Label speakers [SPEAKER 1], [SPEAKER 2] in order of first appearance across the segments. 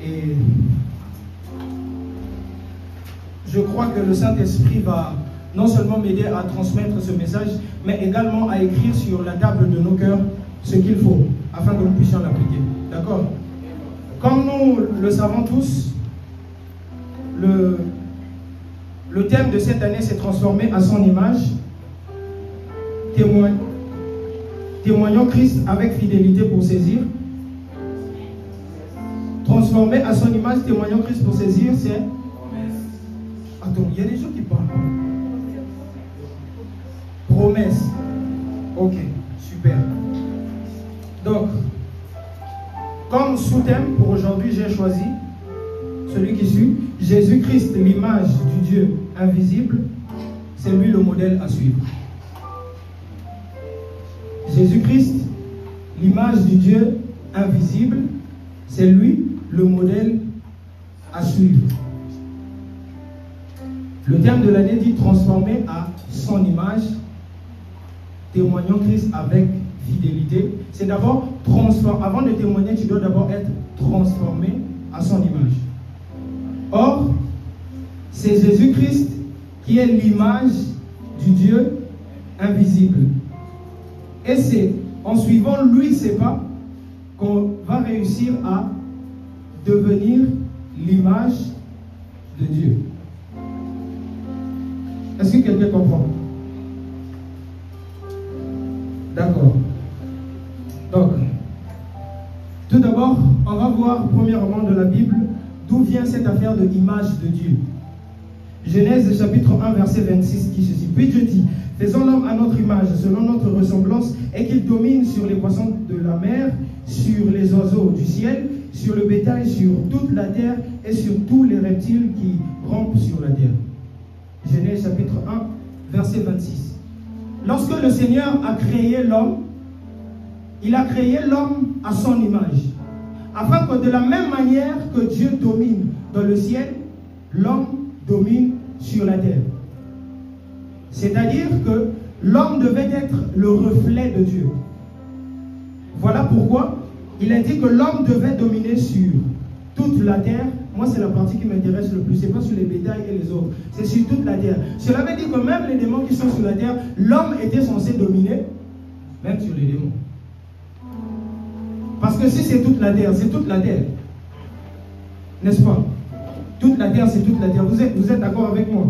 [SPEAKER 1] Et je crois que le Saint-Esprit va non seulement m'aider à transmettre ce message, mais également à écrire sur la table de nos cœurs ce qu'il faut, afin que nous puissions l'appliquer. D'accord? Comme nous le savons tous, le thème de cette année s'est transformé à son image. Témoignons Christ avec fidélité pour saisir. Transformé à son image, témoignons Christ pour saisir, c'est... Attends, il y a des gens qui parlent. Promesse. Ok, super. Donc, comme sous-thème pour aujourd'hui, j'ai choisi celui qui suit. Jésus-Christ, l'image du Dieu invisible, c'est lui le modèle à suivre. Jésus-Christ, l'image du Dieu invisible, c'est lui le modèle à suivre. Le thème de l'année dit transformer à son image. Témoignons Christ avec fidélité. C'est d'abord transformer. Avant de témoigner, tu dois d'abord être transformé à son image. Or, c'est Jésus-Christ qui est l'image du Dieu invisible. Et c'est en suivant lui ses pas qu'on va réussir à devenir l'image de Dieu. Est-ce que quelqu'un comprend? D'accord. Donc, tout d'abord, on va voir premièrement de la Bible d'où vient cette affaire de l'image de Dieu. Genèse chapitre 1 verset 26 dit ceci. Puis Dieu dit, faisons l'homme à notre image, selon notre ressemblance, et qu'il domine sur les poissons de la mer, sur les oiseaux du ciel, sur le bétail, sur toute la terre, et sur tous les reptiles qui rampent sur la terre. Genèse chapitre 1 verset 26. Lorsque le Seigneur a créé l'homme, il a créé l'homme à son image, afin que de la même manière que Dieu domine dans le ciel, l'homme domine sur la terre. C'est-à-dire que l'homme devait être le reflet de Dieu. Voilà pourquoi il a dit que l'homme devait dominer sur toute la terre. Moi, c'est la partie qui m'intéresse le plus. Ce n'est pas sur les bétails et les autres. C'est sur toute la terre. Cela veut dire que même les démons qui sont sur la terre, l'homme était censé dominer, même sur les démons. Parce que si c'est toute la terre, c'est toute la terre. N'est-ce pas? Toute la terre, c'est toute la terre. Vous êtes d'accord avec moi?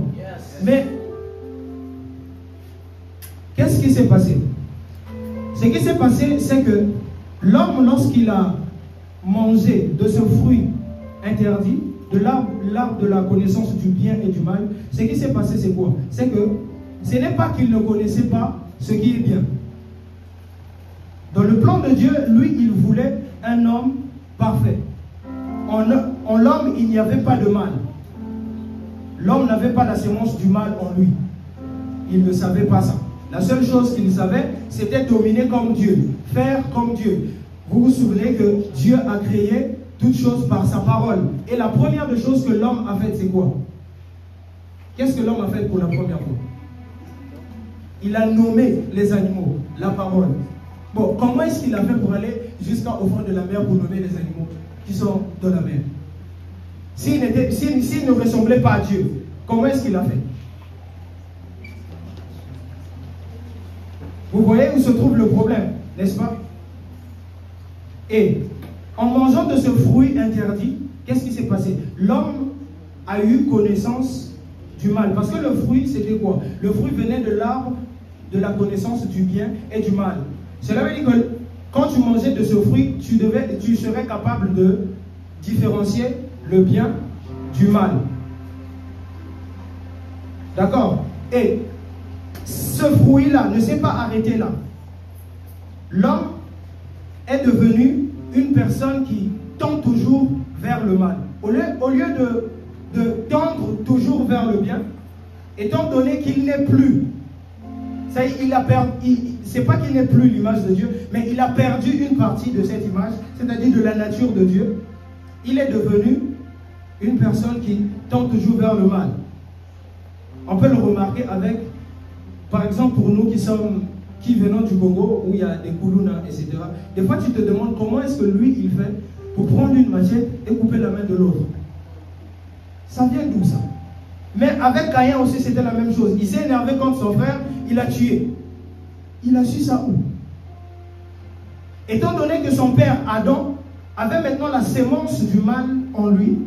[SPEAKER 1] Mais, qu'est-ce qui s'est passé? Ce qui s'est passé, c'est que l'homme, lorsqu'il a mangé de ce fruit interdit, de l'arbre de la connaissance du bien et du mal, ce qui s'est passé, c'est quoi? C'est que ce n'est pas qu'il ne connaissait pas ce qui est bien. Dans le plan de Dieu, lui, il voulait un homme parfait. En l'homme, il n'y avait pas de mal. L'homme n'avait pas la sémence du mal en lui. Il ne savait pas ça. La seule chose qu'il savait, c'était dominer comme Dieu, faire comme Dieu. Vous vous souvenez que Dieu a créé toutes choses par sa parole. Et la première des choses que l'homme a fait, c'est quoi? Qu'est-ce que l'homme a fait pour la première fois? Il a nommé les animaux, la parole. Bon, comment est-ce qu'il a fait pour aller jusqu'au fond de la mer pour nommer les animaux qui sont dans la mer? S'il ne ressemblait pas à Dieu, comment est-ce qu'il a fait? Vous voyez où se trouve le problème, n'est-ce pas? Et en mangeant de ce fruit interdit, qu'est-ce qui s'est passé? L'homme a eu connaissance du mal. Parce que le fruit, c'était quoi? Le fruit venait de l'arbre de la connaissance du bien et du mal. Cela veut dire que quand tu mangeais de ce fruit, tu serais capable de différencier le bien du mal. D'accord? Et ce fruit-là ne s'est pas arrêté là. L'homme est devenu une personne qui tend toujours vers le mal. Au lieu de tendre toujours vers le bien, étant donné qu'il n'est plus, ça y est, c'est pas qu'il n'est plus l'image de Dieu, mais il a perdu une partie de cette image, c'est-à-dire de la nature de Dieu. Il est devenu une personne qui tend toujours vers le mal. On peut le remarquer avec, par exemple, pour nous qui venons du Congo, où il y a des koulouna, etc. Des fois, tu te demandes comment est-ce que lui, il fait pour prendre une machette et couper la main de l'autre. Ça vient d'où ça? Mais avec Caïn aussi, c'était la même chose. Il s'est énervé contre son frère, il l'a tué. Il a su ça où? Étant donné que son père Adam avait maintenant la sémence du mal en lui,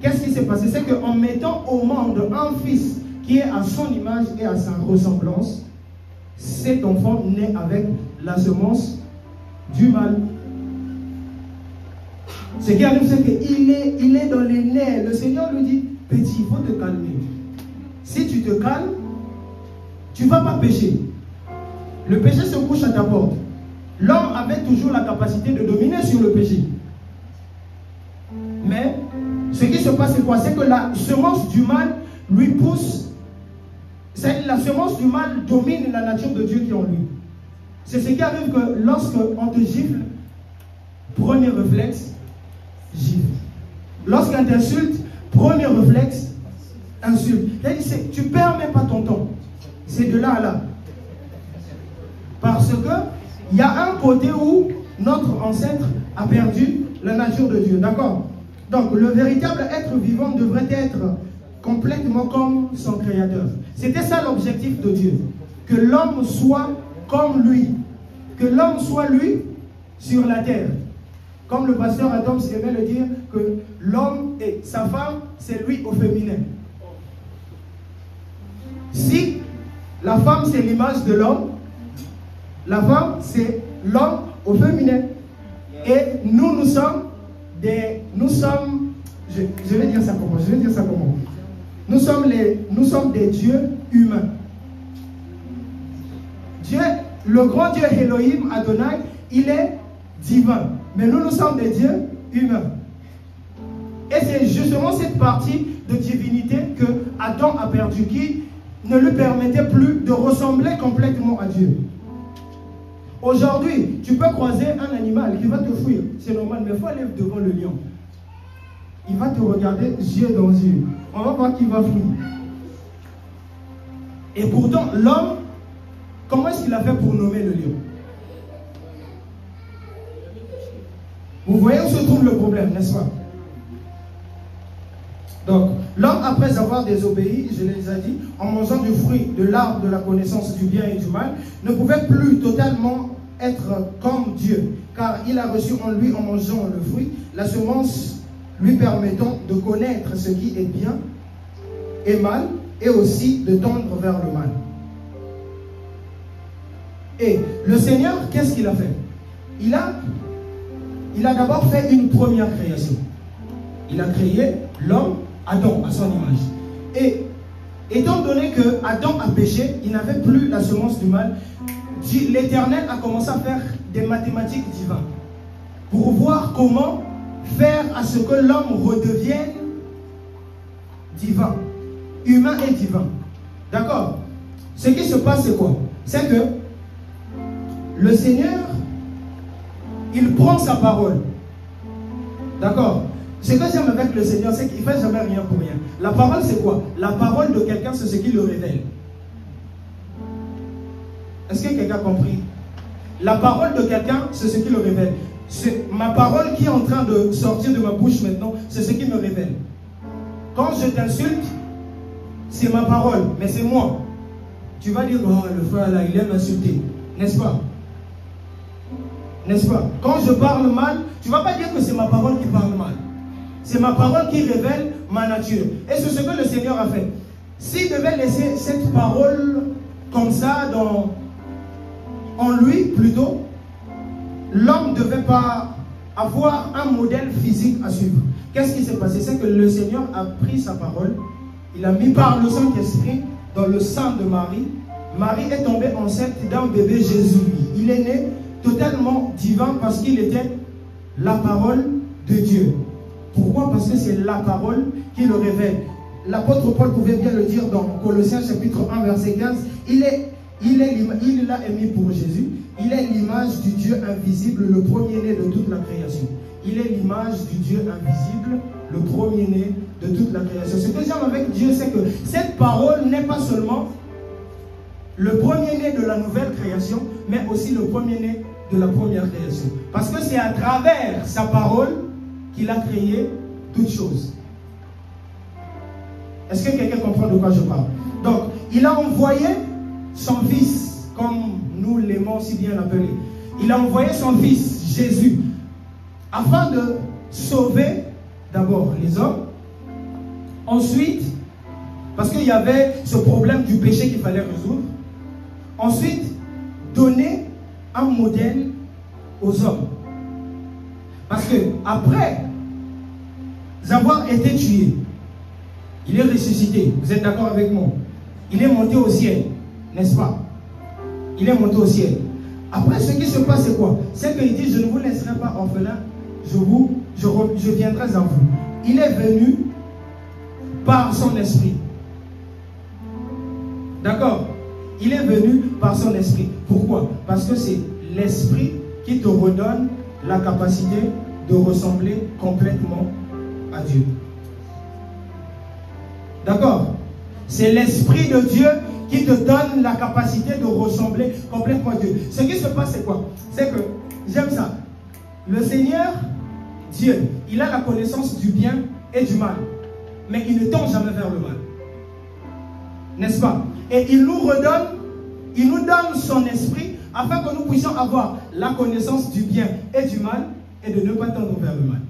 [SPEAKER 1] qu'est-ce qui s'est passé? C'est qu'en mettant au monde un fils qui est à son image et à sa ressemblance, cet enfant naît avec la semence du mal. Ce qui arrive, c'est qu'il est dans les nerfs. Le Seigneur lui dit, petit, il faut te calmer. Si tu te calmes, tu ne vas pas pécher. Le péché se couche à ta porte. L'homme avait toujours la capacité de dominer sur le péché. Mais ce qui se passe, c'est quoi? C'est que la semence du mal lui pousse. La semence du mal domine la nature de Dieu qui est en lui. C'est ce qui arrive que lorsque on te gifle, premier réflexe, gifle. Lorsqu'on t'insulte, premier réflexe, insulte. Tu ne perds même pas ton temps. C'est de là à là. Parce que il y a un côté où notre ancêtre a perdu la nature de Dieu. D'accord? Donc, le véritable être vivant devrait être complètement comme son Créateur. C'était ça l'objectif de Dieu. Que l'homme soit comme lui. Que l'homme soit lui sur la terre. Comme le pasteur Adams aimait le dire, que l'homme et sa femme, c'est lui au féminin. Si la femme, c'est l'image de l'homme, la femme, c'est l'homme au féminin. Et nous sommes des... Je vais dire ça comment? Nous sommes des dieux humains. Dieu, le grand Dieu Elohim, Adonai, il est divin. Mais nous sommes des dieux humains. Et c'est justement cette partie de divinité que Adam a perdu, qui ne lui permettait plus de ressembler complètement à Dieu. Aujourd'hui, tu peux croiser un animal qui va te fuir. C'est normal, mais il faut aller devant le lion. Il va te regarder yeux dans yeux. On va voir qu'il va fuir. Et pourtant, l'homme, comment est-ce qu'il a fait pour nommer le lion? Vous voyez où se trouve le problème, n'est-ce pas? Donc, l'homme, après avoir désobéi, je les ai dit, en mangeant du fruit de l'arbre de la connaissance du bien et du mal, ne pouvait plus totalement être comme Dieu, car il a reçu en lui, en mangeant le fruit, la semence lui permettant de connaître ce qui est bien et mal, et aussi de tendre vers le mal. Et le Seigneur, qu'est-ce qu'il a fait? Il a d'abord fait une première création. Il a créé l'homme, Adam, à son image. Et étant donné que Adam a péché, il n'avait plus la semence du mal, l'Éternel a commencé à faire des mathématiques divines pour voir comment faire à ce que l'homme redevienne divin, humain et divin. D'accord? Ce qui se passe, c'est quoi? C'est que le Seigneur, il prend sa parole. D'accord? Ce que j'aime avec le Seigneur, c'est qu'il ne fait jamais rien pour rien. La parole, c'est quoi? La parole de quelqu'un, c'est ce qui le révèle. Est-ce que quelqu'un a compris? La parole de quelqu'un, c'est ce qui le révèle. C'est ma parole qui est en train de sortir de ma bouche maintenant, c'est ce qui me révèle. Quand je t'insulte, c'est ma parole, mais c'est moi. Tu vas dire, oh, le frère là, il aime insulter. N'est-ce pas? N'est-ce pas? Quand je parle mal, tu ne vas pas dire que c'est ma parole qui parle mal. C'est ma parole qui révèle ma nature. Et c'est ce que le Seigneur a fait. S'il devait laisser cette parole comme ça en lui, plutôt, l'homme ne devait pas avoir un modèle physique à suivre. Qu'est-ce qui s'est passé? C'est que le Seigneur a pris sa parole, il a mis par le Saint-Esprit dans le sein de Marie. Marie est tombée enceinte d'un bébé Jésus. Il est né totalement divin parce qu'il était la parole de Dieu. Pourquoi? Parce que c'est la parole qui le révèle. L'apôtre Paul pouvait bien le dire dans Colossiens chapitre 1 verset 15. Il l'a émis pour Jésus. Il est l'image du Dieu invisible, le premier-né de toute la création. Il est l'image du Dieu invisible, le premier-né de toute la création. Ce que j'aime avec Dieu, c'est que cette parole n'est pas seulement le premier-né de la nouvelle création, mais aussi le premier-né de la première création. Parce que c'est à travers sa parole qu'il a créé toutes choses. Est-ce que quelqu'un comprend de quoi je parle? Donc, il a envoyé son fils, comme nous l'aimons si bien l'appeler. Il a envoyé son fils, Jésus, afin de sauver d'abord les hommes. Ensuite, parce qu'il y avait ce problème du péché qu'il fallait résoudre. Ensuite, donner un modèle aux hommes. Parce que après avoir été tué, il est ressuscité. Vous êtes d'accord avec moi? Il est monté au ciel, n'est-ce pas? Il est monté au ciel. Après, ce qui se passe, c'est quoi? C'est qu'il dit, je ne vous laisserai pas orphelin, je viendrai à vous. Il est venu par son esprit. D'accord? Il est venu par son esprit. Pourquoi? Parce que c'est l'esprit qui te redonne la capacité de ressembler complètement à Dieu. D'accord? C'est l'esprit de Dieu qui te donne la capacité de ressembler complètement à Dieu. Ce qui se passe, c'est quoi? C'est que, j'aime ça, le Seigneur, Dieu, il a la connaissance du bien et du mal. Mais il ne tend jamais vers le mal. N'est-ce pas? Et il nous donne son esprit afin que nous puissions avoir la connaissance du bien et du mal et de ne pas tendre vers le mal.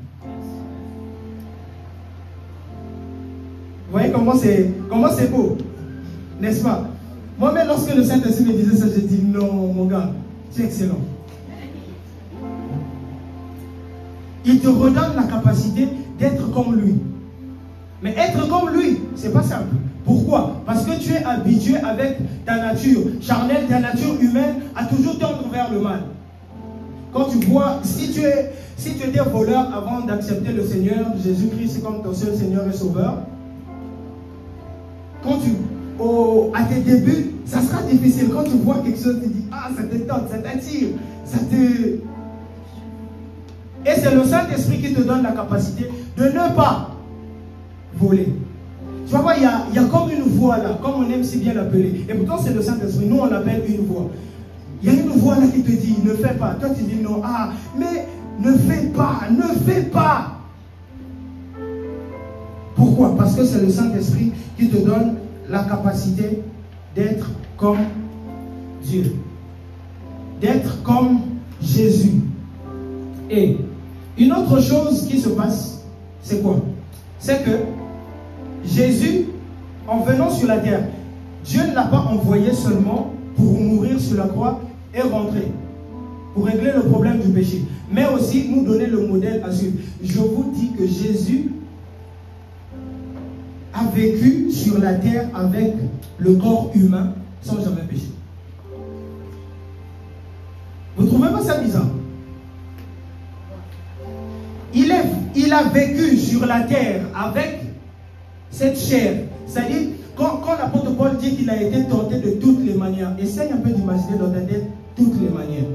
[SPEAKER 1] Vous voyez comment c'est beau? N'est-ce pas? Moi-même, lorsque le Saint-Esprit me disait ça, j'ai dit non, mon gars, c'est excellent. Il te redonne la capacité d'être comme lui. Mais être comme lui, c'est pas simple. Pourquoi? Parce que tu es habitué avec ta nature charnelle, ta nature humaine, à toujours tendre vers le mal. Quand tu vois, si tu étais voleur avant d'accepter le Seigneur Jésus-Christ comme ton seul Seigneur et Sauveur, à tes débuts, ça sera difficile. Quand tu vois quelque chose, tu dis, ah, ça te tente, ça t'attire, Et c'est le Saint-Esprit qui te donne la capacité de ne pas voler. Tu vas voir, il y a comme une voix là, comme on aime si bien l'appeler. Et pourtant, c'est le Saint-Esprit. Nous, on l'appelle une voix. Il y a une voix là qui te dit, ne fais pas. Toi, tu dis non. Ah, mais ne fais pas, ne fais pas. Pourquoi? Parce que c'est le Saint-Esprit qui te donne la capacité d'être comme Dieu. D'être comme Jésus. Et une autre chose qui se passe, c'est quoi? C'est que Jésus, en venant sur la terre, Dieu ne l'a pas envoyé seulement pour mourir sur la croix et rentrer, pour régler le problème du péché, mais aussi nous donner le modèle à suivre. Je vous dis que Jésus a vécu sur la terre avec le corps humain sans jamais pécher. Vous ne trouvez pas ça bizarre? Il a vécu sur la terre avec cette chair. C'est-à-dire, quand l'apôtre Paul dit qu'il a été tenté de toutes les manières, essaye un peu d'imaginer dans ta tête toutes les manières.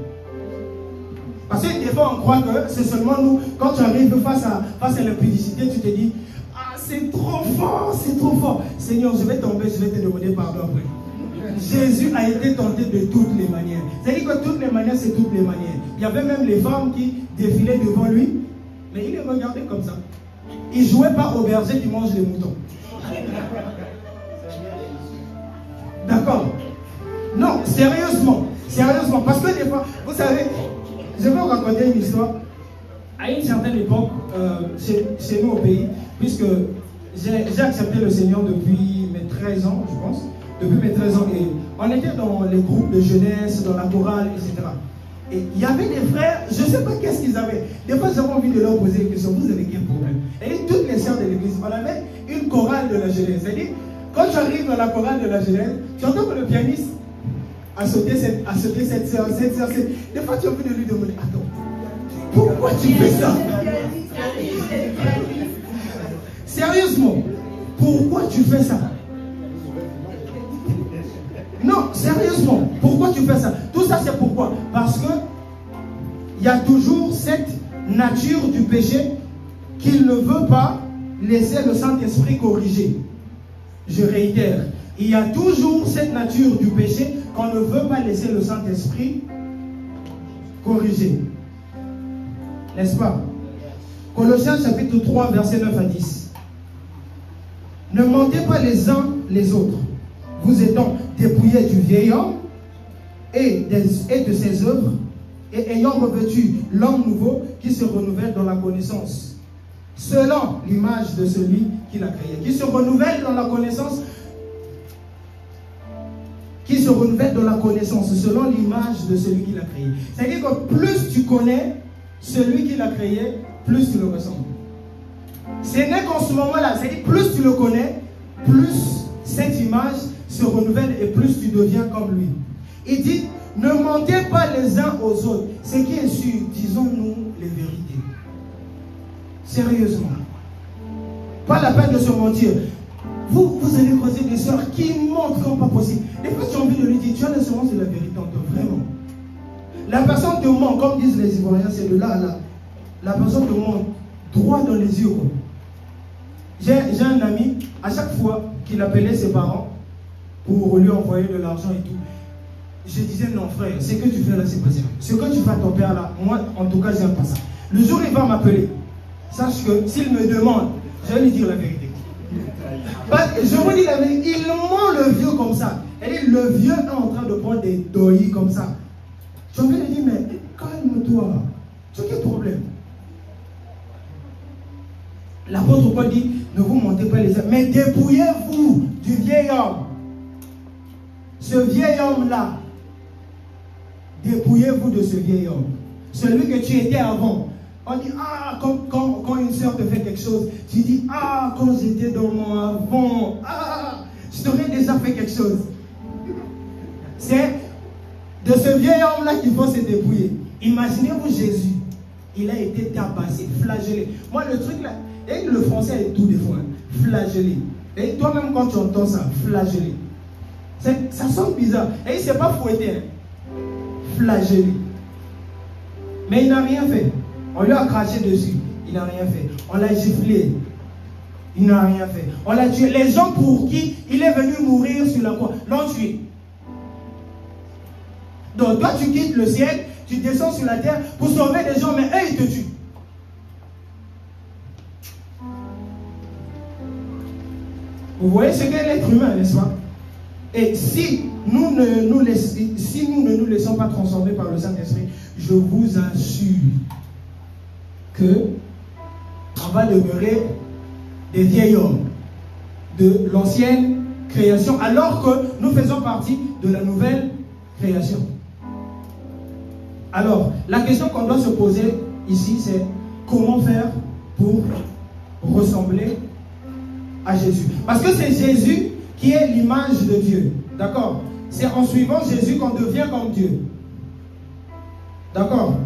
[SPEAKER 1] Parce que des fois, on croit que c'est seulement nous. Quand tu arrives face à l'impudicité, tu te dis, ah, c'est trop fort, c'est trop fort. Seigneur, je vais tomber, je vais te demander pardon après. Jésus a été tenté de toutes les manières. C'est-à-dire que toutes les manières, c'est toutes les manières. Il y avait même les femmes qui défilaient devant lui, mais il les regardait comme ça. Il ne jouait pas au berger qui mange les moutons. D'accord? Non, sérieusement. Sérieusement. Parce que des fois, vous savez, je vais vous raconter une histoire. À une certaine époque, chez nous au pays, puisque j'ai accepté le Seigneur depuis mes 13 ans, je pense. Depuis mes 13 ans. Et on était dans les groupes de jeunesse, dans la chorale, etc. Et il y avait des frères, je ne sais pas qu'est-ce qu'ils avaient. Des fois, j'avais envie de leur poser une question. Vous avez quel problème? Et toutes les sœurs de l'église, on avait une chorale de la jeunesse. C'est-à-dire, quand tu arrives dans la chorale de la jeunesse, tu entends que le pianiste a sauté cette sœur. Des fois, tu as envie de lui demander, attends, pourquoi tu fais ça? Sérieusement, pourquoi tu fais ça? Non, sérieusement, pourquoi tu fais ça? Tout ça, c'est pourquoi? Parce que il y a toujours cette nature du péché qu'il ne veut pas laisser le Saint-Esprit corriger. Je réitère, il y a toujours cette nature du péché qu'on ne veut pas laisser le Saint-Esprit corriger. N'est-ce pas? Colossiens chapitre 3, versets 9 à 10. Ne mentez pas les uns les autres, vous étant dépouillés du vieil homme et de ses œuvres, et ayant revêtu l'homme nouveau qui se renouvelle dans la connaissance, selon l'image de celui qui l'a créé. Qui se renouvelle dans la connaissance, selon l'image de celui qui l'a créé. C'est-à-dire que plus tu connais celui qui l'a créé, plus tu le ressembles. Ce n'est qu'en ce moment-là, c'est-à-dire plus tu le connais, plus cette image se renouvelle et plus tu deviens comme lui. Il dit, ne mentez pas les uns aux autres. Ce qui est sûr, disons-nous les vérités. Sérieusement. Pas la peine de se mentir. Vous allez croiser des soeurs qui mentent comme pas possible. Des fois, tu as envie de lui dire, tu as l'assurance de la vérité en toi, vraiment. La personne te ment, comme disent les Ivoiriens, c'est de là à là. La personne te ment droit dans les yeux. J'ai un ami, à chaque fois qu'il appelait ses parents pour lui envoyer de l'argent et tout, je disais, non frère, ce que tu fais là, c'est pas ça. Ce que tu fais à ton père là, moi en tout cas, j'aime pas ça. Le jour où il va m'appeler, sache que s'il me demande, je vais lui dire la vérité. Je vous dis la vérité, il ment le vieux comme ça. Et le vieux est en train de prendre des doillis comme ça. Je vais lui dire, mais calme-toi. Tu as quel problème? L'apôtre Paul dit, ne vous mentez pas les uns, mais dépouillez-vous du vieil homme. Ce vieil homme-là, dépouillez-vous de ce vieil homme. Celui que tu étais avant. On dit, ah, quand une soeur te fait quelque chose, tu dis, ah, quand j'étais dans mon avant, ah, je t'aurais déjà fait quelque chose. C'est de ce vieil homme-là qu'il faut se dépouiller. Imaginez-vous Jésus. Il a été tabassé, flagellé. Moi, le truc là, et le français est tout des fois, flagellé. Et toi-même, quand tu entends ça, flagellé, ça sonne bizarre. Et il ne s'est pas fouetté, hein. Flagellé. Mais il n'a rien fait. On lui a craché dessus, il n'a rien fait. On l'a giflé, il n'a rien fait. On l'a tué. Les gens pour qui il est venu mourir sur la croix l'ont tué. Donc toi tu quittes le ciel, tu descends sur la terre pour sauver des gens, mais eux ils te tuent. Vous voyez ce qu'est l'être humain, n'est-ce pas? Et si nous ne nous laissons pas transformer par le Saint-Esprit, je vous assure que on va demeurer des vieils hommes de l'ancienne création, alors que nous faisons partie de la nouvelle création. Alors, la question qu'on doit se poser ici, c'est comment faire pour ressembler à Jésus. Parce que c'est Jésus qui est l'image de Dieu. D'accord? C'est en suivant Jésus qu'on devient comme Dieu. D'accord?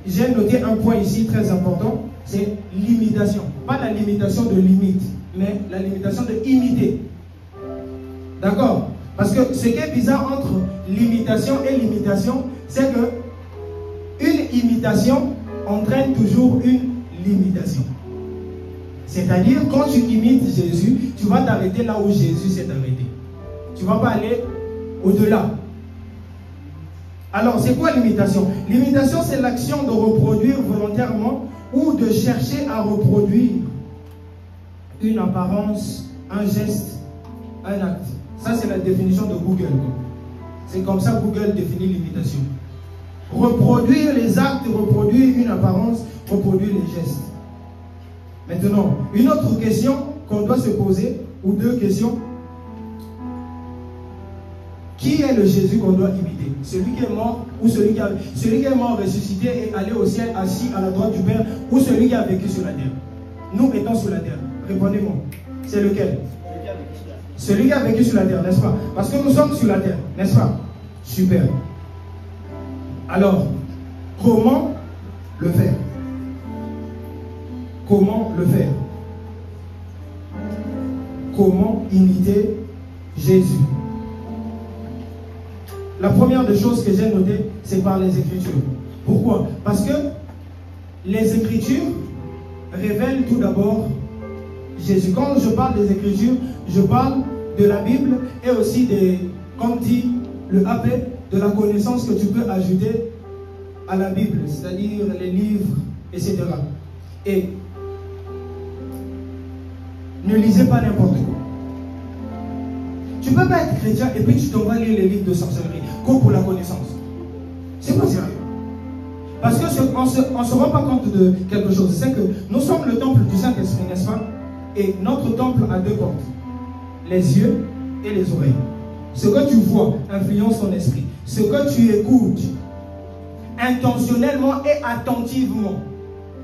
[SPEAKER 1] J'ai noté un point ici très important, c'est l'imitation. Pas la limitation de limite, mais la limitation de imiter. D'accord? Parce que ce qui est bizarre entre l'imitation et l'imitation, c'est que une imitation entraîne toujours une limitation. C'est-à-dire, quand tu imites Jésus, tu vas t'arrêter là où Jésus s'est arrêté. Tu ne vas pas aller au-delà. Alors, c'est quoi l'imitation? L'imitation, c'est l'action de reproduire volontairement ou de chercher à reproduire une apparence, un geste, un acte. Ça, c'est la définition de Google. C'est comme ça que Google définit l'imitation. Reproduire les actes, reproduire une apparence, reproduire les gestes. Maintenant, une autre question qu'on doit se poser, ou deux questions. Qui est le Jésus qu'on doit imiter? Celui qui est mort ou celui qui est mort, ressuscité et allé au ciel, assis à la droite du Père, ou celui qui a vécu sur la terre? Nous étant sur la terre, répondez-moi. C'est lequel? Celui qui a vécu sur la terre, n'est-ce pas? Parce que nous sommes sur la terre, n'est-ce pas? Super. Alors, comment le faire? Comment le faire? Comment imiter Jésus? La première des choses que j'ai notées, c'est par les Écritures. Pourquoi? Parce que les Écritures révèlent tout d'abord Jésus. Quand je parle des Écritures, je parle de la Bible et aussi des, comme dit le AP, de la connaissance que tu peux ajouter à la Bible, c'est-à-dire les livres, etc. Et Ne lisez pas n'importe quoi. Tu ne peux pas être chrétien et puis tu t'en vas lire les livres de sorcellerie, comme pour la connaissance. C'est pas sérieux. Parce qu'on ne se rend pas compte de quelque chose. C'est que nous sommes le temple du Saint-Esprit, n'est-ce pas? Et notre temple a deux portes. Les yeux et les oreilles. Ce que tu vois influence ton esprit. Ce que tu écoutes intentionnellement et attentivement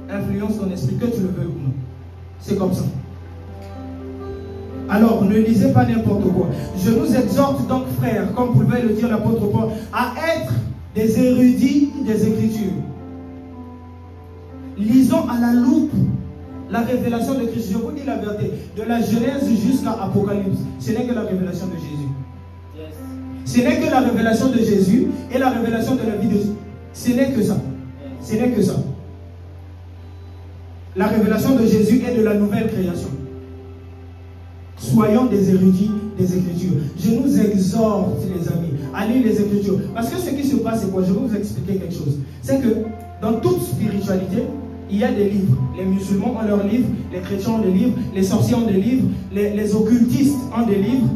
[SPEAKER 1] influence ton esprit, que tu le veuilles ou non. C'est comme ça. Alors, ne lisez pas n'importe quoi. Je nous exhorte donc, frères, comme pouvait le dire l'apôtre Paul, à être des érudits des Écritures. Lisons à la loupe la révélation de Christ. Je vous dis la vérité, de la Genèse jusqu'à Apocalypse, ce n'est que la révélation de Jésus. Yes. Ce n'est que la révélation de Jésus et la révélation de la vie de Jésus. Ce n'est que ça. Yes. Ce n'est que ça. La révélation de Jésus est de la nouvelle création. Soyons des érudits des Écritures. Je nous exhorte, les amis, à lire les Écritures. Parce que ce qui se passe, c'est quoi? Je vais vous expliquer quelque chose. C'est que dans toute spiritualité, il y a des livres. Les musulmans ont leurs livres, les chrétiens ont des livres, les sorciers ont des livres, les occultistes ont des livres.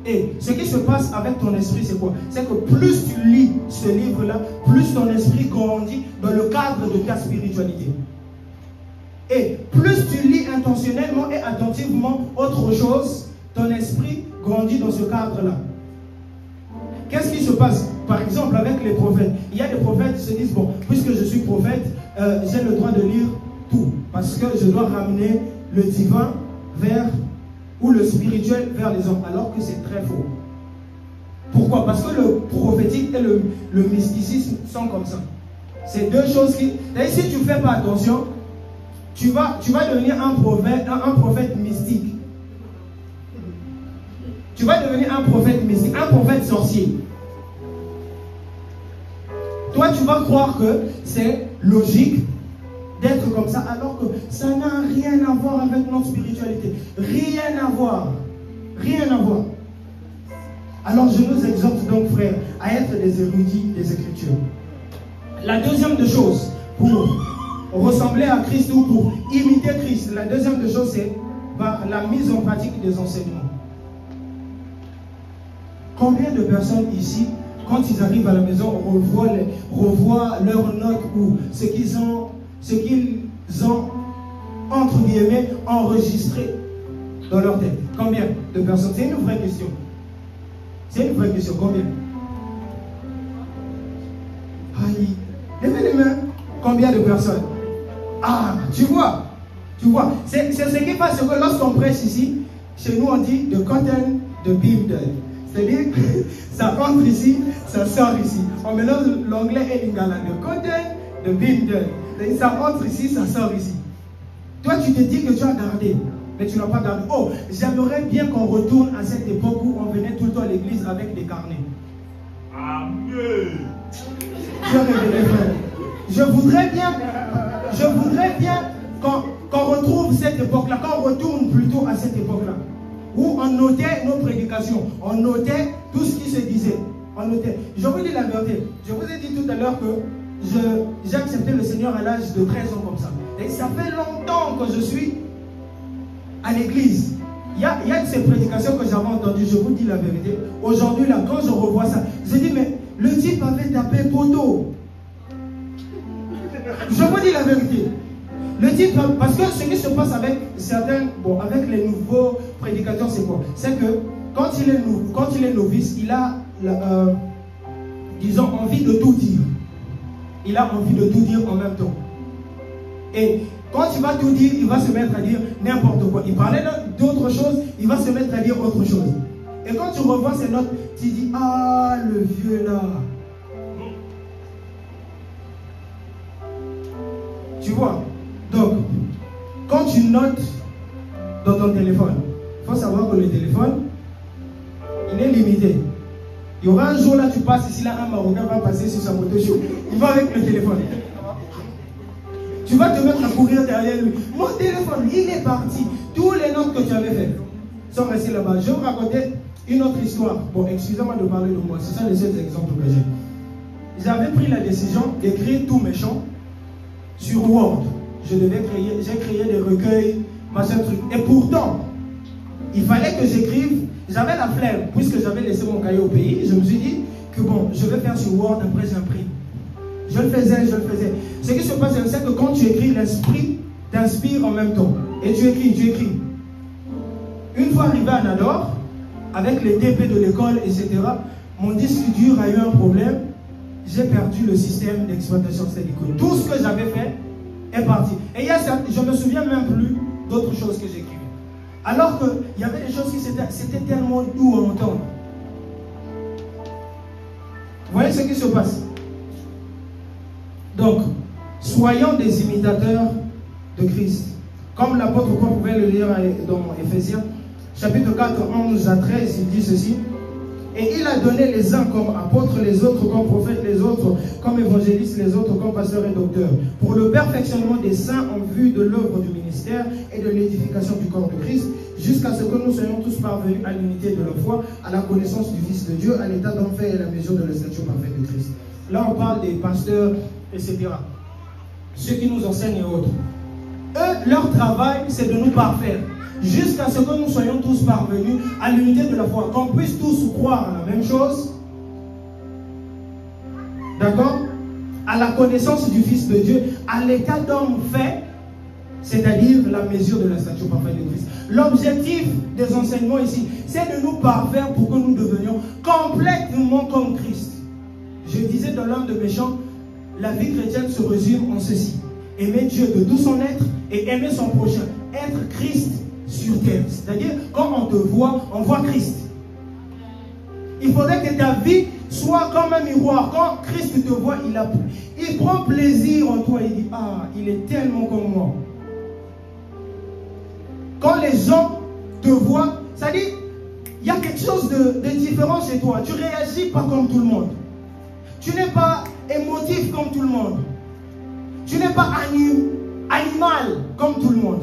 [SPEAKER 1] Et ce qui se passe avec ton esprit, c'est quoi? C'est que plus tu lis ce livre-là, plus ton esprit grandit dans le cadre de ta spiritualité. Et plus tu lis intentionnellement et attentivement autre chose, ton esprit grandit dans ce cadre-là. Qu'est-ce qui se passe? Par exemple, avec les prophètes. Il y a des prophètes qui se disent, bon, puisque je suis prophète, j'ai le droit de lire tout. Parce que je dois ramener le divin vers, ou le spirituel vers les hommes. Alors que c'est très faux. Pourquoi? Parce que le prophétique et le mysticisme sont comme ça. C'est deux choses qui... Et si tu ne fais pas attention, tu vas devenir un prophète mystique. Tu vas devenir un prophète mystique, un prophète sorcier. Toi, tu vas croire que c'est logique d'être comme ça, alors que ça n'a rien à voir avec notre spiritualité. Rien à voir. Rien à voir. Alors, je nous exhorte donc, frères, à être des érudits des Écritures. La deuxième des choses, pour ressembler à Christ ou pour imiter Christ, la deuxième des choses, c'est par la mise en pratique des enseignements. Combien de personnes ici, quand ils arrivent à la maison, revoient leurs notes ou ce qu'ils ont, entre guillemets, enregistré dans leur tête? Combien de personnes? C'est une vraie question. C'est une vraie question. Combien? Aïe. Levez les mains. Combien de personnes? Ah, tu vois. C'est ce qui passe que lorsqu'on prêche ici, chez nous on dit de cotton, de bimdel. C'est-à-dire que ça entre ici, ça sort ici. On mélange l'anglais et l'ingala. De cotton, de bimdel. Ça entre ici, ça sort ici. Toi, tu te dis que tu as gardé, mais tu n'as pas gardé. Oh, j'aimerais bien qu'on retourne à cette époque où on venait tout le temps à l'église avec des carnets. Amen. Je révélais, frère. Je voudrais bien qu'on retrouve cette époque-là, qu'on retourne plutôt à cette époque-là, où on notait nos prédications, on notait tout ce qui se disait. On notait. Je vous dis la vérité. Je vous ai dit tout à l'heure que j'ai accepté le Seigneur à l'âge de 13 ans comme ça. Et ça fait longtemps que je suis à l'église. Il y a de ces prédications que j'avais entendues, je vous dis la vérité. Aujourd'hui, là, quand je revois ça, je dis, mais le type avait tapé poteau. Je vous dis la vérité. Le type, parce que ce qui se passe avec certains, bon, avec les nouveaux prédicateurs, c'est quoi? C'est que quand il est novice, il a, disons, envie de tout dire. Il a envie de tout dire en même temps. Et quand il va tout dire, il va se mettre à dire n'importe quoi. Il parlait d'autre chose, il va se mettre à dire autre chose. Et quand tu revois ces notes, tu dis, ah, le vieux là. Tu vois? Donc, quand tu notes dans ton téléphone, il faut savoir que le téléphone, il est limité. Il y aura un jour là, tu passes ici, là, un Marocain va passer sur sa moto show. Il va avec le téléphone. Tu vas te mettre à courir derrière lui. Mon téléphone, il est parti. Tous les notes que tu avais faites sont restés là-bas. Je vais vous raconter une autre histoire. Bon, excusez-moi de parler de moi. Ce sont les seuls exemples que j'ai. J'avais pris la décision d'écrire tout mes chants sur Word. J'ai créé des recueils machin truc. Et pourtant, il fallait que j'écrive. J'avais la flemme, puisque j'avais laissé mon cahier au pays. Je me suis dit que bon, je vais faire sur Word, après j'imprime. Je le faisais. Ce qui se passe, c'est que quand tu écris, l'esprit t'inspire en même temps. Et tu écris. Une fois arrivé à Nador, avec les DP de l'école, etc., mon disque dur a eu un problème. J'ai perdu le système d'exploitation syndicale. Tout ce que j'avais fait est parti. Et je ne me souviens même plus d'autres choses que j'écrivais. Alors qu'il y avait des choses qui c'était tellement doux à entendre. Vous voyez ce qui se passe? Donc, soyons des imitateurs de Christ. Comme l'apôtre Paul pouvait le lire dans Éphésiens, chapitre 4, 11 à 13, il dit ceci. Et il a donné les uns comme apôtres, les autres comme prophètes, les autres comme évangélistes, les autres comme pasteurs et docteurs, pour le perfectionnement des saints en vue de l'œuvre du ministère et de l'édification du corps de Christ, jusqu'à ce que nous soyons tous parvenus à l'unité de la foi, à la connaissance du Fils de Dieu, à l'état d'enfant et à la mesure de la stature parfaite de Christ. Là, on parle des pasteurs, etc. Ceux qui nous enseignent et autres. Eux, leur travail, c'est de nous parfaire. Jusqu'à ce que nous soyons tous parvenus à l'unité de la foi, qu'on puisse tous croire à la même chose, d'accord, à la connaissance du Fils de Dieu, à l'état d'homme fait, c'est-à-dire la mesure de la stature parfaite de Christ. L'objectif des enseignements ici, c'est de nous parfaire pour que nous devenions complètement comme Christ. Je disais dans l'un de mes chants, la vie chrétienne se résume en ceci: aimer Dieu de tout son être et aimer son prochain, être Christ sur terre. C'est-à-dire, quand on te voit, on voit Christ. Il faudrait que ta vie soit comme un miroir. Quand Christ te voit, il prend plaisir en toi. Il dit, ah, il est tellement comme moi. Quand les gens te voient, ça dit, il y a quelque chose de différent chez toi. Tu réagis pas comme tout le monde. Tu n'es pas émotif comme tout le monde. Tu n'es pas animal comme tout le monde.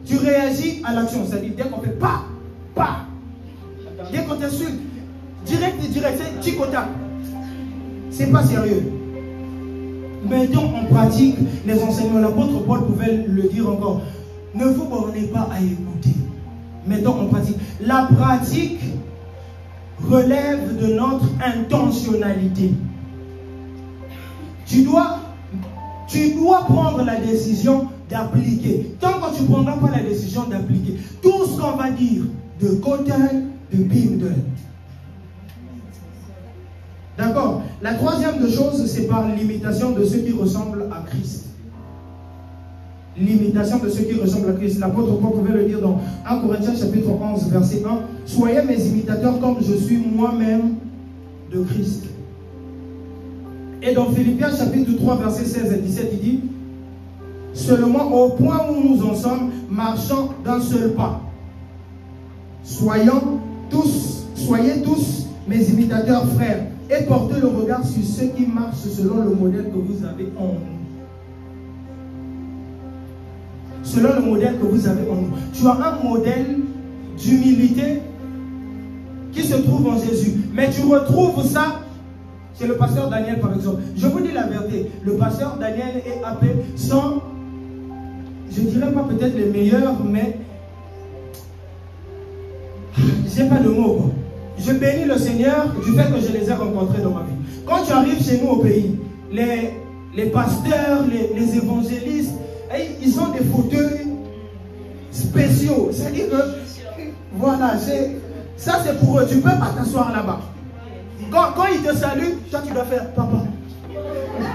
[SPEAKER 1] Tu réagis à l'action, c'est-à-dire dès qu'on fait pas, dès qu'on t'insulte, direct, c'est tic au tac. C'est pas sérieux. Mettons en pratique les enseignements. L'apôtre Paul pouvait le dire encore. Ne vous bornez pas à écouter. Mettons en pratique. La pratique relève de notre intentionnalité. Tu dois prendre la décision d'appliquer. Tant que tu ne prendras pas la décision d'appliquer, tout ce qu'on va dire de côté, de bim. D'accord? La troisième chose, c'est par l'imitation de ceux qui ressemblent à Christ. L'imitation de ceux qui ressemblent à Christ. L'apôtre Paul pouvait le dire dans 1 Corinthiens chapitre 11, verset 1. Soyez mes imitateurs comme je suis moi-même de Christ. Et dans Philippiens chapitre 3, verset 16 et 17, il dit: seulement au point où nous en sommes, marchant d'un seul pas. Soyez tous mes imitateurs, frères, et portez le regard sur ceux qui marchent selon le modèle que vous avez en nous. Selon le modèle que vous avez en nous. Tu as un modèle d'humilité qui se trouve en Jésus. Mais tu retrouves ça chez le pasteur Daniel, par exemple. Je vous dis la vérité. Le pasteur Daniel est appelé sans, je ne dirais pas peut-être les meilleurs, mais j'ai pas de mots, quoi. Je bénis le Seigneur du fait que je les ai rencontrés dans ma vie. Quand tu arrives chez nous au pays, les pasteurs, les évangélistes, ils ont des fauteuils spéciaux. C'est-à-dire que, voilà, ça c'est pour eux. Tu ne peux pas t'asseoir là-bas. Quand ils te saluent, toi tu dois faire papa,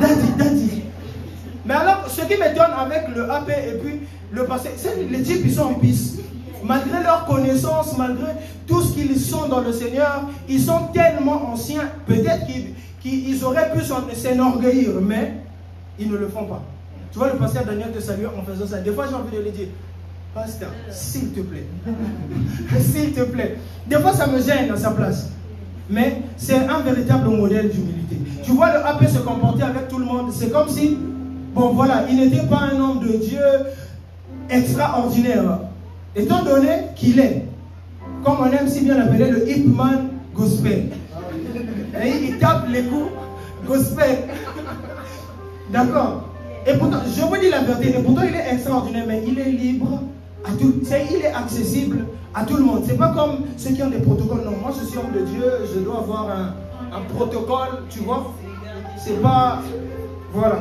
[SPEAKER 1] daddy. Mais alors, ce qui m'étonne avec le AP et puis le passé, c'est les types, ils sont en piste. Malgré leur connaissance, malgré tout ce qu'ils sont dans le Seigneur, ils sont tellement anciens, peut-être qu'ils auraient pu s'enorgueillir, mais ils ne le font pas. Tu vois le pasteur Daniel te salue en faisant ça. Des fois, j'ai envie de lui dire, pasteur, s'il te plaît, s'il te plaît. Des fois, ça me gêne à sa place. Mais c'est un véritable modèle d'humilité. Tu vois le AP se comporter avec tout le monde. C'est comme si, bon voilà, il n'était pas un homme de Dieu extraordinaire. Étant donné qu'il est, comme on aime si bien l'appeler, le Hipman Gospel. Et il tape les coups gospel. D'accord? Et pourtant, je vous dis la vérité, et pourtant il est extraordinaire, mais il est libre à tout, il est accessible à tout le monde. C'est pas comme ceux qui ont des protocoles. Non, moi je suis homme de Dieu, je dois avoir un protocole, tu vois. C'est pas, voilà,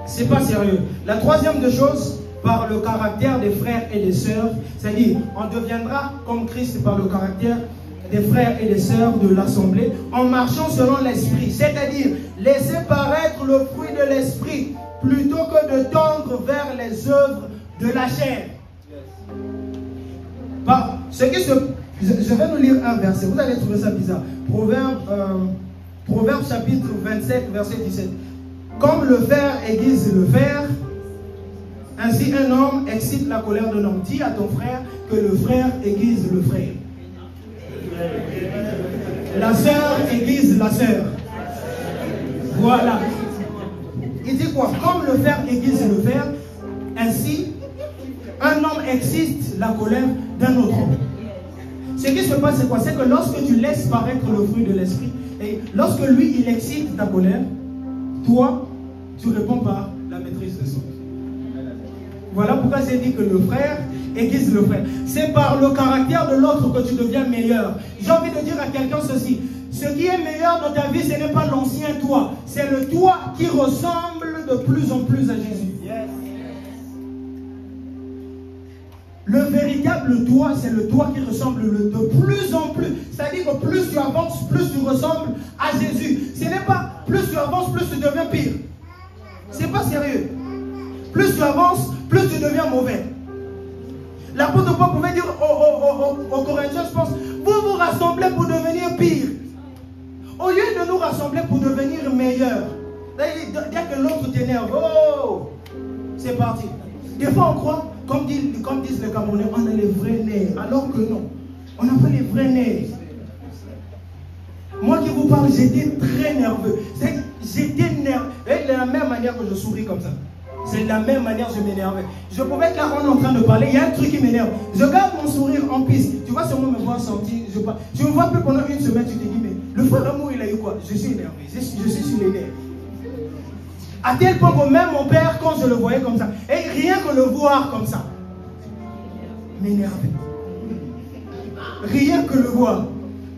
[SPEAKER 1] c'est pas sérieux. La troisième des choses, par le caractère des frères et des sœurs, c'est-à-dire on deviendra comme Christ par le caractère des frères et des sœurs de l'assemblée, en marchant selon l'esprit, c'est-à-dire laisser paraître le fruit de l'esprit plutôt que de tendre vers les œuvres de la chair. Bah, je vais nous lire un verset, vous allez trouver ça bizarre. Proverbe chapitre 27, verset 17. Comme le fer aiguise le fer, ainsi un homme excite la colère d'un homme. Dis à ton frère que le frère aiguise le frère. La sœur aiguise la sœur. Voilà. Il dit quoi? Comme le fer aiguise le fer, ainsi un homme excite la colère d'un autre homme. Ce qui se passe, c'est quoi? C'est que lorsque tu laisses paraître le fruit de l'esprit, et lorsque lui, il excite ta colère, toi, tu réponds par la maîtrise de soi. Voilà pourquoi j'ai dit que le frère aiguise le frère. C'est par le caractère de l'autre que tu deviens meilleur. J'ai envie de dire à quelqu'un ceci. Ce qui est meilleur dans ta vie, ce n'est pas l'ancien toi. C'est le toi qui ressemble de plus en plus à Jésus. Yes. Le véritable toi, c'est le toi qui ressemble de plus en plus. C'est-à-dire que plus tu avances, plus tu ressembles à Jésus. Ce n'est pas plus tu avances, plus tu deviens pire. C'est pas sérieux. Plus tu avances, plus tu deviens mauvais. L'apôtre Paul pouvait dire aux Corinthiens, je pense, vous vous rassemblez pour devenir pire. Au lieu de nous rassembler pour devenir meilleurs. Dès que l'autre t'énerve, oh, c'est parti. Des fois on croit, comme disent les Camerounais, on a les vrais nerfs. Alors que non, on n'a pas les vrais nerfs. Moi qui vous parle, j'étais très nerveux. J'étais nerveux. Et de la même manière que je souris comme ça. C'est de la même manière que je m'énervais. Je pouvais être là, on est en train de parler, il y a un truc qui m'énerve. Je garde mon sourire en piste. Tu vois sûrement me voir sortir. Tu me vois plus pendant une semaine, tu te dis, mais le frère d'amour, il a eu quoi? Je suis énervé, je suis sur les nerfs. À tel point que même mon père, quand je le voyais comme ça, et rien que le voir comme ça, m'énervait. Rien que le voir.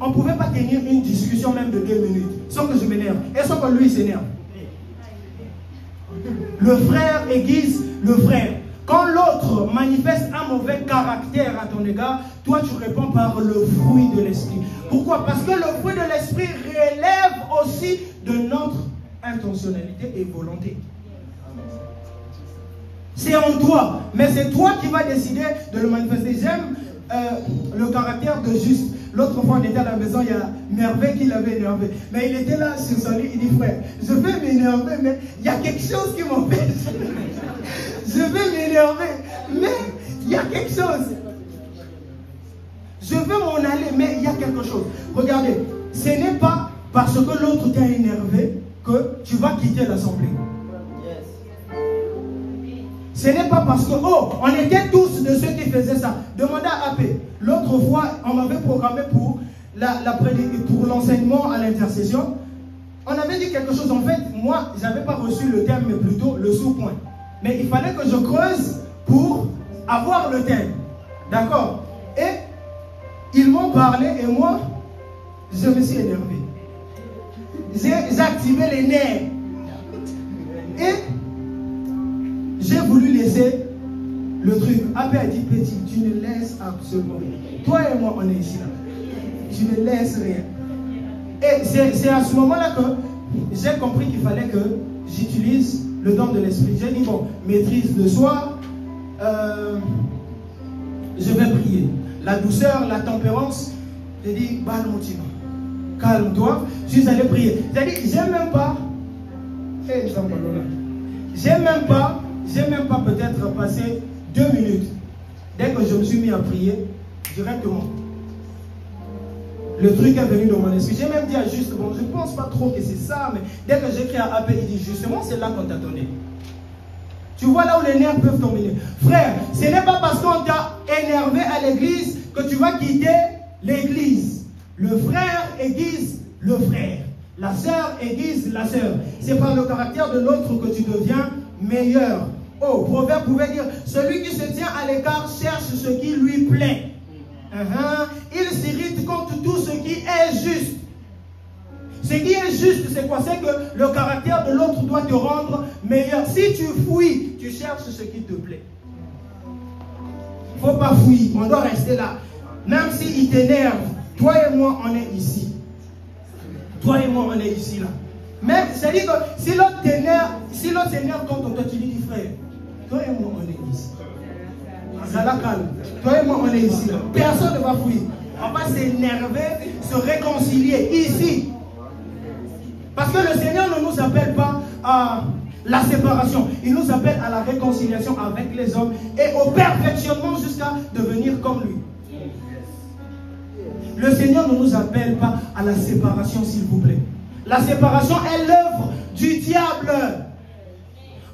[SPEAKER 1] On ne pouvait pas tenir une discussion même de 2 minutes sans que je m'énerve et sans que lui s'énerve. Le frère aiguise le frère. Quand l'autre manifeste un mauvais caractère à ton égard, toi tu réponds par le fruit de l'esprit. Pourquoi? Parce que le fruit de l'esprit relève aussi de notre intentionnalité et volonté. C'est en toi, mais c'est toi qui vas décider de le manifester. J'aime le caractère de Juste. L'autre fois, on était à la maison, il y a Merveille qui l'avait énervé. Mais il était là sur son lit, il dit, frère, je vais m'énerver, mais il y a quelque chose qui m'empêche. Je vais m'énerver, mais il y a quelque chose. Je veux m'en aller, mais il y a quelque chose. Regardez, ce n'est pas parce que l'autre t'a énervé que tu vas quitter l'assemblée. Ce n'est pas parce que, oh, on était tous de ceux qui faisaient ça. Demandez à AP. L'autre fois, on m'avait programmé pour l'enseignement à l'intercession. On avait dit quelque chose. En fait, moi, je n'avais pas reçu le thème, mais plutôt le sous-point. Mais il fallait que je creuse pour avoir le thème. D'accord? Et ils m'ont parlé et moi, je me suis énervé. J'ai activé les nerfs. Et j'ai voulu laisser le truc. AP a dit, petit, tu ne laisses absolument rien. Toi et moi, on est ici là. Tu ne laisses rien. Et c'est à ce moment-là que j'ai compris qu'il fallait que j'utilise le don de l'esprit. J'ai dit, bon, maîtrise de soi, je vais prier. La douceur, la tempérance, j'ai dit, calme-toi, je suis allé prier. J'ai dit, j'ai même pas peut-être passé 2 minutes. Dès que je me suis mis à prier, directement, le truc est venu dans mon esprit. J'ai même dit à Juste, bon, je ne pense pas trop que c'est ça, mais dès que j'écris à AP, il dit, justement, c'est là qu'on t'a donné. Tu vois là où les nerfs peuvent tomber. Frère, ce n'est pas parce qu'on t'a énervé à l'église que tu vas quitter l'église. Le frère aiguise le frère. La sœur aiguise la sœur. C'est par le caractère de l'autre que tu deviens meilleur. Oh, Proverbe pouvait dire, celui qui se tient à l'écart cherche ce qui lui plaît. Il s'irrite contre tout ce qui est juste. Ce qui est juste, c'est quoi? C'est que le caractère de l'autre doit te rendre meilleur. Si tu fouilles, tu cherches ce qui te plaît. Il ne faut pas fouiller, on doit rester là. Même s'il t'énerve, toi et moi, on est ici. Toi et moi, on est ici, là. Même, c'est-à-dire que si l'autre s'énerve contre toi, tu lui dis, frère, toi et moi, on est ici. Ça la calme. Toi et moi, on est ici, là. Personne ne va fouiller. On va s'énerver, se réconcilier ici. Parce que le Seigneur ne nous appelle pas à la séparation. Il nous appelle à la réconciliation avec les hommes et au perfectionnement jusqu'à devenir comme lui. Le Seigneur ne nous appelle pas à la séparation, s'il vous plaît. La séparation est l'œuvre du diable.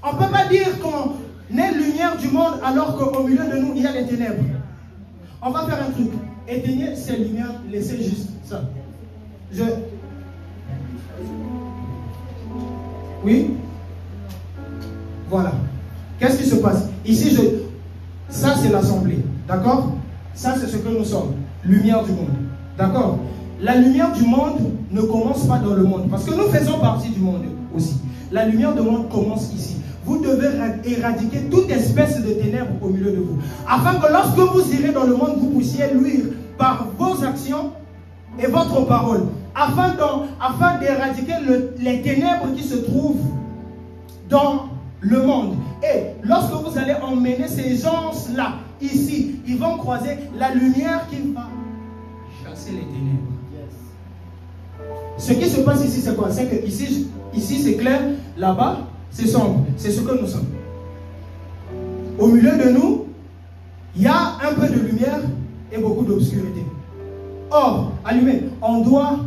[SPEAKER 1] On ne peut pas dire qu'on est lumière du monde alors qu'au milieu de nous, il y a les ténèbres. On va faire un truc. Éteignez ces lumières, laissez juste ça. Oui? Voilà. Qu'est-ce qui se passe? Ici, ça c'est l'assemblée. D'accord? Ça c'est ce que nous sommes. Lumière du monde. D'accord? La lumière du monde ne commence pas dans le monde. Parce que nous faisons partie du monde aussi. La lumière du monde commence ici. Vous devez éradiquer toute espèce de ténèbres au milieu de vous. Afin que lorsque vous irez dans le monde, vous puissiez luire par vos actions et votre parole. Afin d'éradiquer les ténèbres qui se trouvent dans le monde. Et lorsque vous allez emmener ces gens-là ici, ils vont croiser la lumière qui va chasser les ténèbres. Ce qui se passe ici, c'est quoi? C'est que ici c'est clair, là-bas, c'est sombre. C'est ce que nous sommes. Au milieu de nous, il y a un peu de lumière et beaucoup d'obscurité. Or, allumez, on doit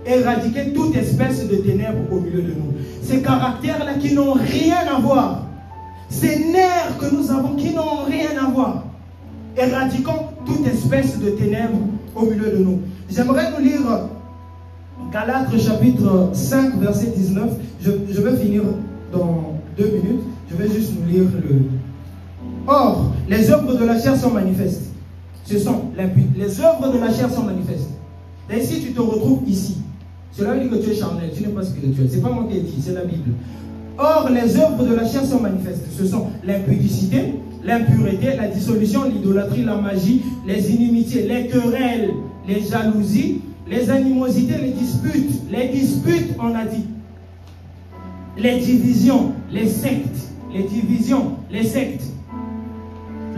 [SPEAKER 1] éradiquer toute espèce de ténèbres au milieu de nous. Ces caractères-là qui n'ont rien à voir. Ces nerfs que nous avons qui n'ont rien à voir. Éradiquons toute espèce de ténèbres au milieu de nous. J'aimerais nous lire Galates chapitre 5 verset 19. Je vais finir dans 2 minutes. Je vais juste nous lire le... Or, les œuvres de la chair sont manifestes. Ce sont les œuvres de la chair sont manifestes. Et si tu te retrouves ici, cela veut dire que tu es charnel, tu n'es pas spirituel. Ce n'est pas moi qui ai dit, c'est la Bible. Or, les œuvres de la chair sont manifestes. Ce sont l'impudicité, l'impureté, la dissolution, l'idolâtrie, la magie, les inimitiés, les querelles, les jalousies, les animosités, les disputes, on a dit. Les divisions, les sectes,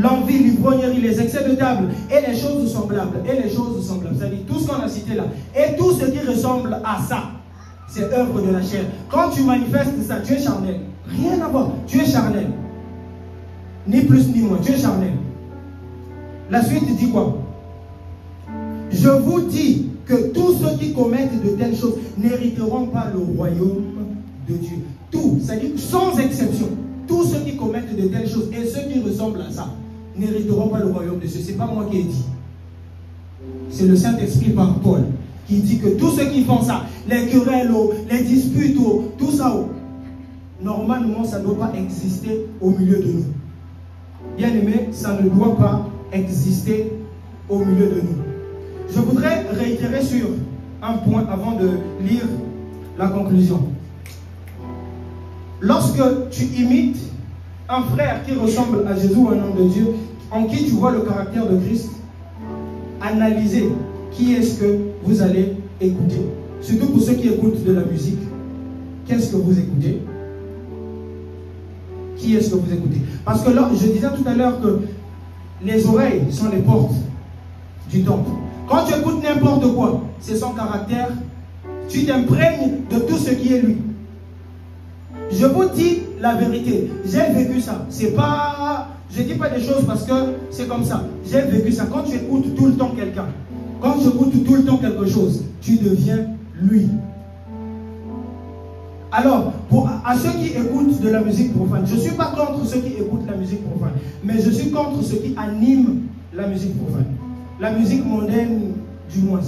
[SPEAKER 1] l'envie, l'ivrognerie, les excès de table et les choses semblables. C'est-à-dire tout ce qu'on a cité là. Et tout ce qui ressemble à ça, c'est œuvre de la chair. Quand tu manifestes ça, tu es charnel. Rien à voir. Tu es charnel. Ni plus ni moins. Tu es charnel. La suite dit quoi? Je vous dis que tous ceux qui commettent de telles choses n'hériteront pas le royaume de Dieu. Tout, c'est-à-dire sans exception. Tous ceux qui commettent de telles choses et ceux qui ressemblent à ça n'hériteront pas le royaume de Dieu. Ce n'est pas moi qui ai dit. C'est le Saint-Esprit par Paul qui dit que tous ceux qui font ça, les querelles, les disputes, tout ça, normalement, ça ne doit pas exister au milieu de nous. Bien aimé, ça ne doit pas exister au milieu de nous. Je voudrais réitérer sur un point avant de lire la conclusion. Lorsque tu imites un frère qui ressemble à Jésus ou un homme de Dieu, en qui tu vois le caractère de Christ, analysez qui est-ce que vous allez écouter. Surtout pour ceux qui écoutent de la musique. Qu'est-ce que vous écoutez? Qui est-ce que vous écoutez? Parce que là, je disais tout à l'heure que les oreilles sont les portes du temple. Quand tu écoutes n'importe quoi, c'est son caractère, tu t'imprègnes de tout ce qui est lui. Je vous dis la vérité, j'ai vécu ça. C'est pas, je dis pas des choses parce que c'est comme ça. J'ai vécu ça. Quand tu écoutes tout le temps quelqu'un, quand tu écoutes tout le temps quelque chose, tu deviens lui. Alors, à ceux qui écoutent de la musique profane, je ne suis pas contre ceux qui écoutent la musique profane, mais je suis contre ceux qui animent la musique profane. La musique mondaine, du moins.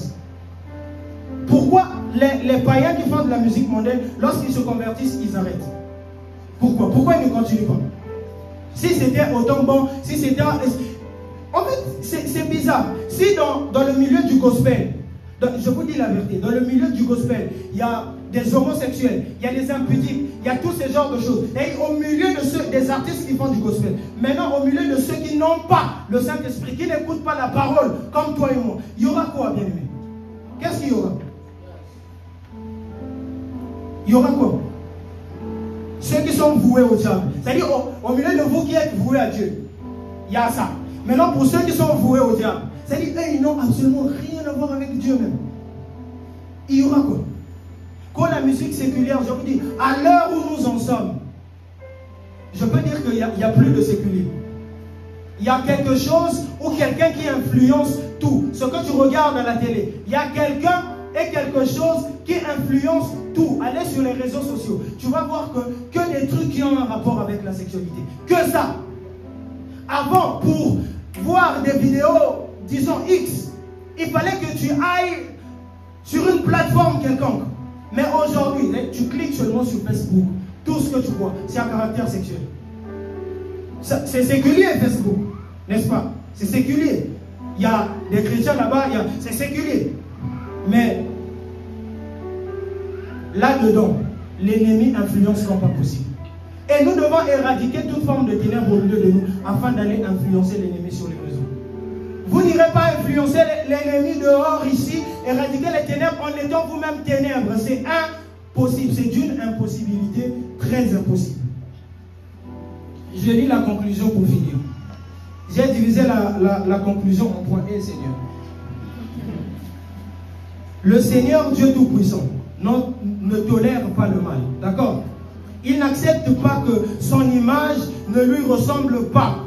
[SPEAKER 1] Pourquoi les païens qui font de la musique mondaine, lorsqu'ils se convertissent, ils arrêtent? Pourquoi? Pourquoi il ne continue pas? Si c'était autant bon, si c'était... En fait, c'est bizarre. Si dans le milieu du gospel, je vous dis la vérité, dans le milieu du gospel, il y a des homosexuels, il y a des impudiques, il y a tous ces genres de choses. Et au milieu de des artistes qui font du gospel, maintenant au milieu de ceux qui n'ont pas le Saint-Esprit, qui n'écoutent pas la parole, comme toi et moi, il y aura quoi, bien aimé? Qu'est-ce qu'il y aura? Il y aura quoi? Ceux qui sont voués au diable. C'est-à-dire au milieu de vous qui êtes voués à Dieu, il y a ça. Maintenant pour ceux qui sont voués au diable, c'est-à-dire eux, ils n'ont absolument rien à voir avec Dieu même. Il y aura quoi? Quand la musique séculière, je vous dis, à l'heure où nous en sommes, je peux dire qu'il n'y a plus de séculier. Il y a quelque chose ou quelqu'un qui influence tout. Ce que tu regardes à la télé, il y a quelqu'un et quelque chose qui influence tout. Allez sur les réseaux sociaux, tu vas voir que des trucs qui ont un rapport avec la sexualité. Que ça. Avant, pour voir des vidéos, disons X, il fallait que tu ailles sur une plateforme quelconque. Mais aujourd'hui, tu cliques seulement sur Facebook. Tout ce que tu vois, c'est à caractère sexuel. C'est séculier Facebook, n'est-ce pas? C'est séculier. Il y a des chrétiens là-bas, c'est séculier. Mais là-dedans, l'ennemi influence comme pas possible. Et nous devons éradiquer toute forme de ténèbres au milieu de nous afin d'aller influencer l'ennemi sur les réseaux. Vous n'irez pas influencer l'ennemi dehors ici, éradiquer les ténèbres en étant vous-même ténèbres. C'est impossible, c'est d'une impossibilité très impossible. Je lis la conclusion pour finir. J'ai divisé la conclusion en point A, Seigneur. Le Seigneur Dieu Tout-Puissant ne tolère pas le mal. D'accord? Il n'accepte pas que son image ne lui ressemble pas.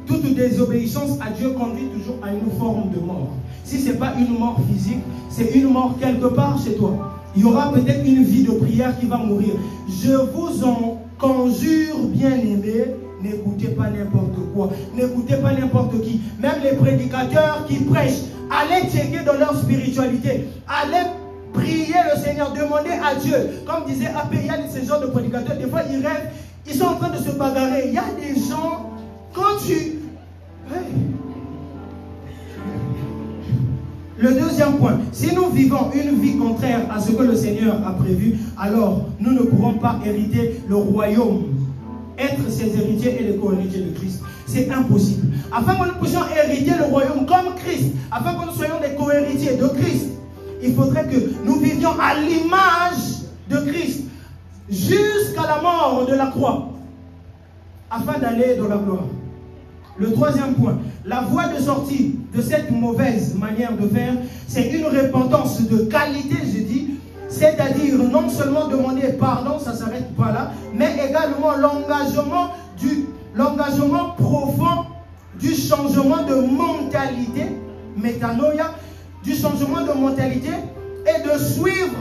[SPEAKER 1] Toute désobéissance à Dieu conduit toujours à une forme de mort. Si ce n'est pas une mort physique, c'est une mort quelque part chez toi. Il y aura peut-être une vie de prière qui va mourir. Je vous en conjure, bien-aimés, n'écoutez pas n'importe quoi. N'écoutez pas n'importe qui. Même les prédicateurs qui prêchent, allez checker dans leur spiritualité. Allez prier le Seigneur, demandez à Dieu. Comme disait AP, il y a ces genres de prédicateurs, des fois ils rêvent, ils sont en train de se bagarrer. Il y a des gens, quand tu... Hey. Le deuxième point, si nous vivons une vie contraire à ce que le Seigneur a prévu, alors nous ne pourrons pas hériter le royaume, être ses héritiers et les co-héritiers de Christ. C'est impossible. Afin que nous puissions hériter le royaume comme Christ, afin que nous soyons des co-héritiers de Christ, il faudrait que nous vivions à l'image de Christ jusqu'à la mort de la croix, afin d'aller dans la gloire. Le troisième point, la voie de sortie de cette mauvaise manière de faire, c'est une repentance de qualité, je dis, c'est-à-dire non seulement demander pardon, ça ne s'arrête pas là, mais également l'engagement profond du changement de mentalité, métanoïa, du changement de mentalité et de suivre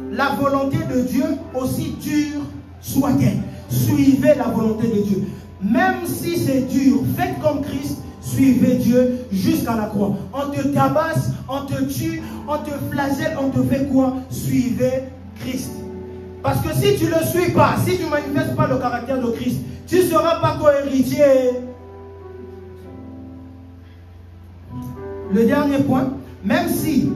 [SPEAKER 1] la volonté de Dieu aussi dure soit-elle. Suivez la volonté de Dieu. Même si c'est dur, faites comme Christ, suivez Dieu jusqu'à la croix. On te tabasse, on te tue, on te flagelle, on te fait quoi? Suivez Christ. Parce que si tu ne le suis pas, si tu ne manifestes pas le caractère de Christ, tu ne seras pas co-héritier. Le dernier point, même si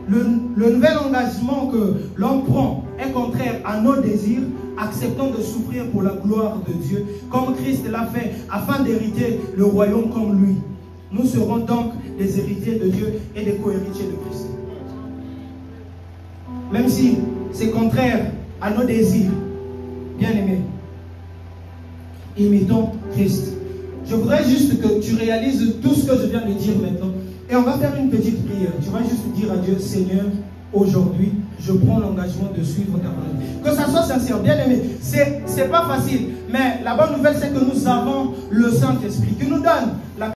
[SPEAKER 1] le nouvel engagement que l'on prend est contraire à nos désirs, acceptons de souffrir pour la gloire de Dieu, comme Christ l'a fait, afin d'hériter le royaume comme lui. Nous serons donc des héritiers de Dieu et des co-héritiers de Christ. Même si c'est contraire à nos désirs, bien-aimés, imitons Christ. Je voudrais juste que tu réalises tout ce que je viens de dire maintenant. Et on va faire une petite prière. Tu vas juste dire à Dieu, Seigneur, aujourd'hui, je prends l'engagement de suivre ta volonté. Que ça soit sincère, bien aimé. C'est pas facile. Mais la bonne nouvelle, c'est que nous avons le Saint-Esprit qui nous donne la